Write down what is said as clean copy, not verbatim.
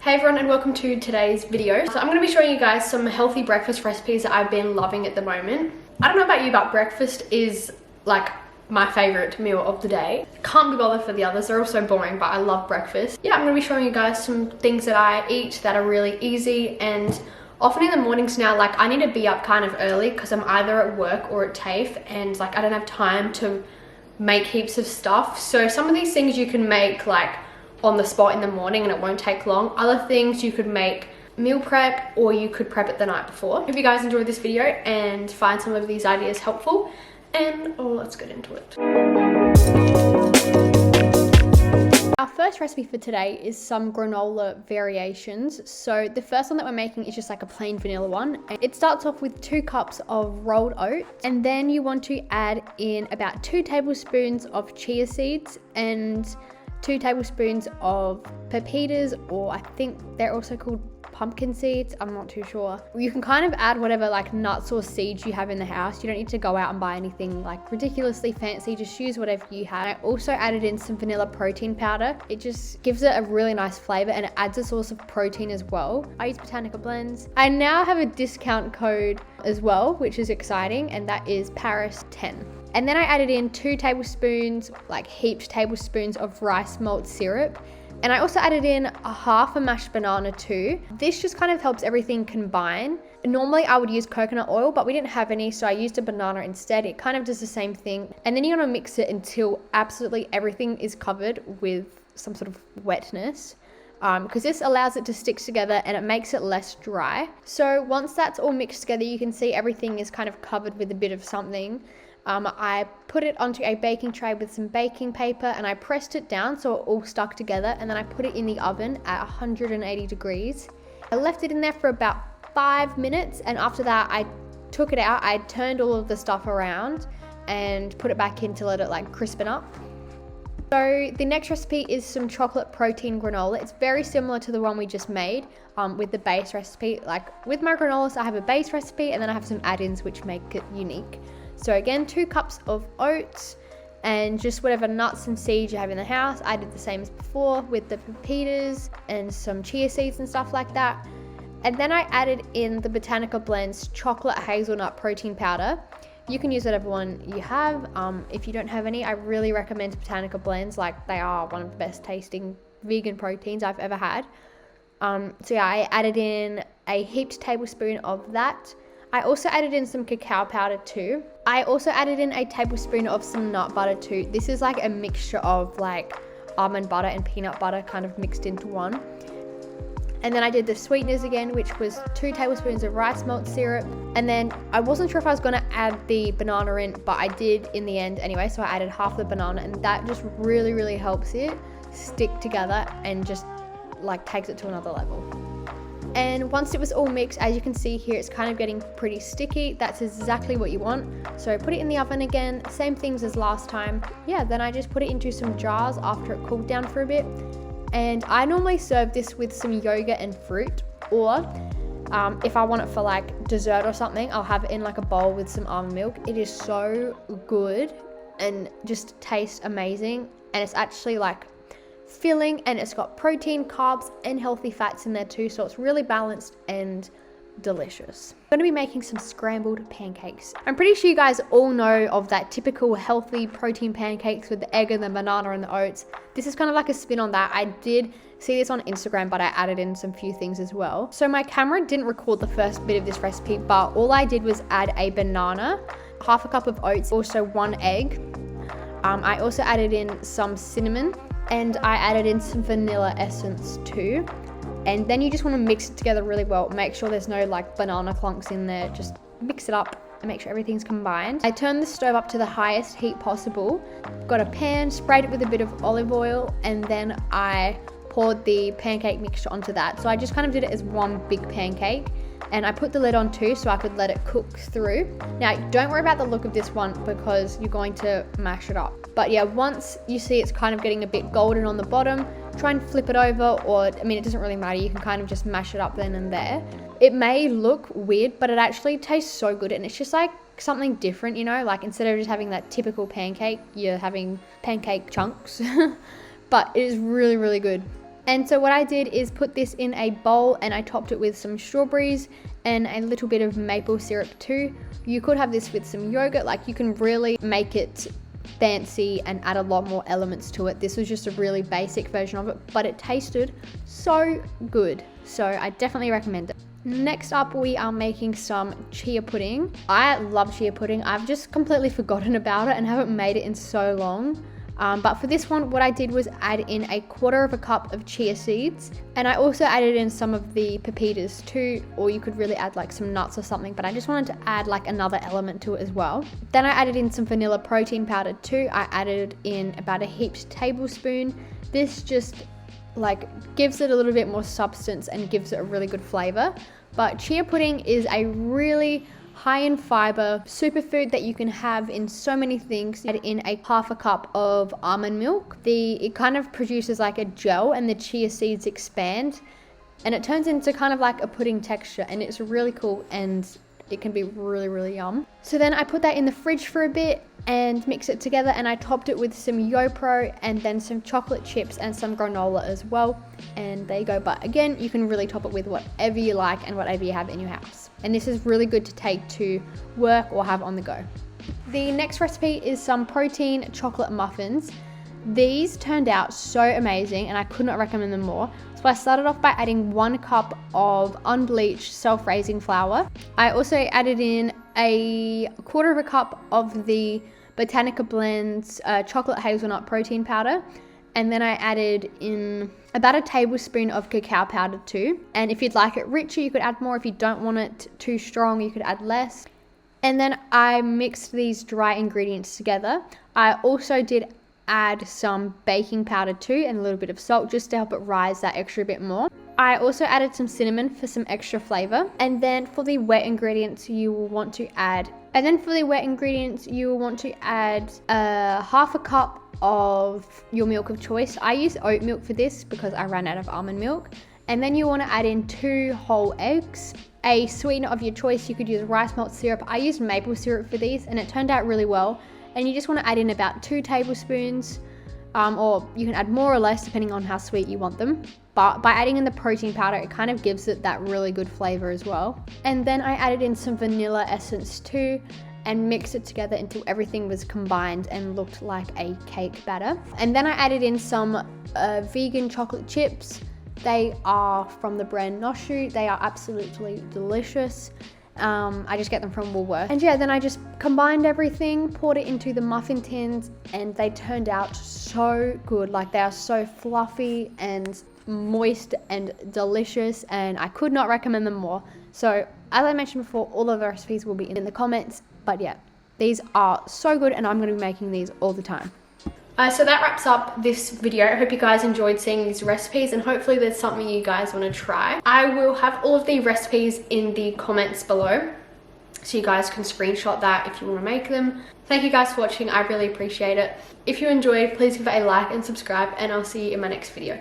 Hey everyone, and welcome to today's video. So I'm going to be showing you guys some healthy breakfast recipes that I've been loving at the moment. I don't know about you, but breakfast is like my favorite meal of the day. Can't be bothered for the others, they're all so boring, but I love breakfast. Yeah, I'm going to be showing you guys some things that I eat that are really easy, and often in the mornings now, like I need to be up kind of early because I'm either at work or at TAFE, and like I don't have time to make heaps of stuff. So some of these things you can make like on the spot in the morning and it won't take long. Other things you could make meal prep, or you could prep it the night before. Hope you guys enjoyed this video and find some of these ideas helpful, and let's get into it. Our first recipe for today is some granola variations. So the first one that we're making is just like a plain vanilla one. It starts off with 2 cups of rolled oats, and then you want to add in about 2 tablespoons of chia seeds and 2 tablespoons of pepitas, or I think they're also called pumpkin seeds, I'm not too sure. You can kind of add whatever like nuts or seeds you have in the house. You don't need to go out and buy anything like ridiculously fancy, just use whatever you have. I also added in some vanilla protein powder. It just gives it a really nice flavor and it adds a source of protein as well. I use Botanical Blends. I now have a discount code as well, which is exciting, and that is paris10. And then I added in 2 tablespoons, like heaped tablespoons of rice malt syrup. And I also added in half a mashed banana too. This just kind of helps everything combine. Normally I would use coconut oil, but we didn't have any, so I used a banana instead. It kind of does the same thing. And then you want to mix it until absolutely everything is covered with some sort of wetness. Because this allows it to stick together and it makes it less dry. So once that's all mixed together, you can see everything is kind of covered with a bit of something. I put it onto a baking tray with some baking paper and I pressed it down so it all stuck together, and then I put it in the oven at 180 degrees. I left it in there for about 5 minutes, and after that I took it out. I turned all of the stuff around and put it back in to let it like crispen up. So the next recipe is some chocolate protein granola. It's very similar to the one we just made with the base recipe. Like with my granolas, I have a base recipe and then I have some add-ins which make it unique. So again, 2 cups of oats and just whatever nuts and seeds you have in the house. I did the same as before with the pepitas and some chia seeds and stuff like that. And then I added in the Botanical Blends chocolate hazelnut protein powder. You can use whatever one you have. If you don't have any, I really recommend Botanical Blends. Like, they are one of the best tasting vegan proteins I've ever had. So yeah, I added in a heaped tablespoon of that. I also added in some cacao powder too. I also added in a tablespoon of some nut butter too. This is like a mixture of like almond butter and peanut butter kind of mixed into one. And then I did the sweeteners again, which was 2 tablespoons of rice malt syrup. And then I wasn't sure if I was gonna add the banana in, but I did in the end anyway. So I added half the banana, and that just really, really helps it stick together and just like takes it to another level. And once it was all mixed, as you can see here, it's kind of getting pretty sticky. That's exactly what you want. So put it in the oven again, same things as last time. Yeah, then I just put it into some jars after it cooled down for a bit. And I normally serve this with some yogurt and fruit, or if I want it for like dessert or something, I'll have it in like a bowl with some almond milk. It is so good and just tastes amazing. And it's actually like filling, and it's got protein, carbs and healthy fats in there too, so it's really balanced and delicious. I'm going to be making some scrambled pancakes. I'm pretty sure you guys all know of that typical healthy protein pancakes with the egg and the banana and the oats. This is kind of like a spin on that. I did see this on Instagram, but I added in some few things as well. So my camera didn't record the first bit of this recipe, but all I did was add a banana, half a cup of oats, also 1 egg. I also added in some cinnamon, and I added in some vanilla essence too. And then you just want to mix it together really well. Make sure there's no like banana clunks in there. Just mix it up and make sure everything's combined. I turned the stove up to the highest heat possible. Got a pan, sprayed it with a bit of olive oil, and then I poured the pancake mixture onto that. So I just kind of did it as one big pancake. And I put the lid on too so I could let it cook through. Now, don't worry about the look of this one because you're going to mash it up. But yeah, once you see it's kind of getting a bit golden on the bottom, try and flip it over, or I mean, it doesn't really matter. You can kind of just mash it up then and there. It may look weird, but it actually tastes so good, and it's just like something different, you know, like instead of just having that typical pancake, you're having pancake chunks. But it is really, really good. And so what I did is put this in a bowl and I topped it with some strawberries and a little bit of maple syrup too. You could have this with some yogurt, like you can really make it fancy and add a lot more elements to it. This was just a really basic version of it, but it tasted so good. So I definitely recommend it. Next up, we are making some chia pudding. I love chia pudding. I've just completely forgotten about it and haven't made it in so long. But for this one, what I did was add in 1/4 cup of chia seeds, and I also added in some of the pepitas too, or you could really add like some nuts or something, but I just wanted to add like another element to it as well. Then I added in some vanilla protein powder too. I added in about a heaped tablespoon. This just like gives it a little bit more substance and gives it a really good flavor. But chia pudding is a really high in fiber superfood that you can have in so many things. Add in 1/2 cup of almond milk. It kind of produces like a gel, and the chia seeds expand and it turns into kind of like a pudding texture, and it's really cool and it can be really yum. So then I put that in the fridge for a bit and mix it together, and I topped it with some YoPro and then some chocolate chips and some granola as well. And there you go. But again, you can really top it with whatever you like and whatever you have in your house. And this is really good to take to work or have on the go. The next recipe is some protein chocolate muffins. These turned out so amazing and I could not recommend them more. So I started off by adding 1 cup of unbleached self-raising flour. I also added in 1/4 cup of the Botanica Blends chocolate hazelnut protein powder. And then I added in about a tablespoon of cacao powder too. And if you'd like it richer, you could add more. If you don't want it too strong, you could add less. And then I mixed these dry ingredients together. I also did add some baking powder too and a little bit of salt just to help it rise that extra bit more. I also added some cinnamon for some extra flavor. And then for the wet ingredients, you will want to add 1/2 cup of your milk of choice. I use oat milk for this because I ran out of almond milk. And then you want to add in 2 whole eggs, a sweetener of your choice. You could use rice malt syrup. I used maple syrup for these and it turned out really well. And you just want to add in about 2 tablespoons, or you can add more or less depending on how sweet you want them. But by adding in the protein powder, it kind of gives it that really good flavor as well. And then I added in some vanilla essence too and mixed it together until everything was combined and looked like a cake batter. And then I added in some vegan chocolate chips. They are from the brand Noshu. They are absolutely delicious. I just get them from Woolworths. And yeah, then I just combined everything, poured it into the muffin tins, and they turned out so good. Like they are so fluffy and moist and delicious, and I could not recommend them more. So as I mentioned before, all of the recipes will be in the comments. But yeah, these are so good and I'm going to be making these all the time. So that wraps up this video. I hope you guys enjoyed seeing these recipes and hopefully there's something you guys want to try. I will have all of the recipes in the comments below so you guys can screenshot that if you want to make them. Thank you guys for watching. I really appreciate it. If you enjoyed, please give it a like and subscribe, and I'll see you in my next video.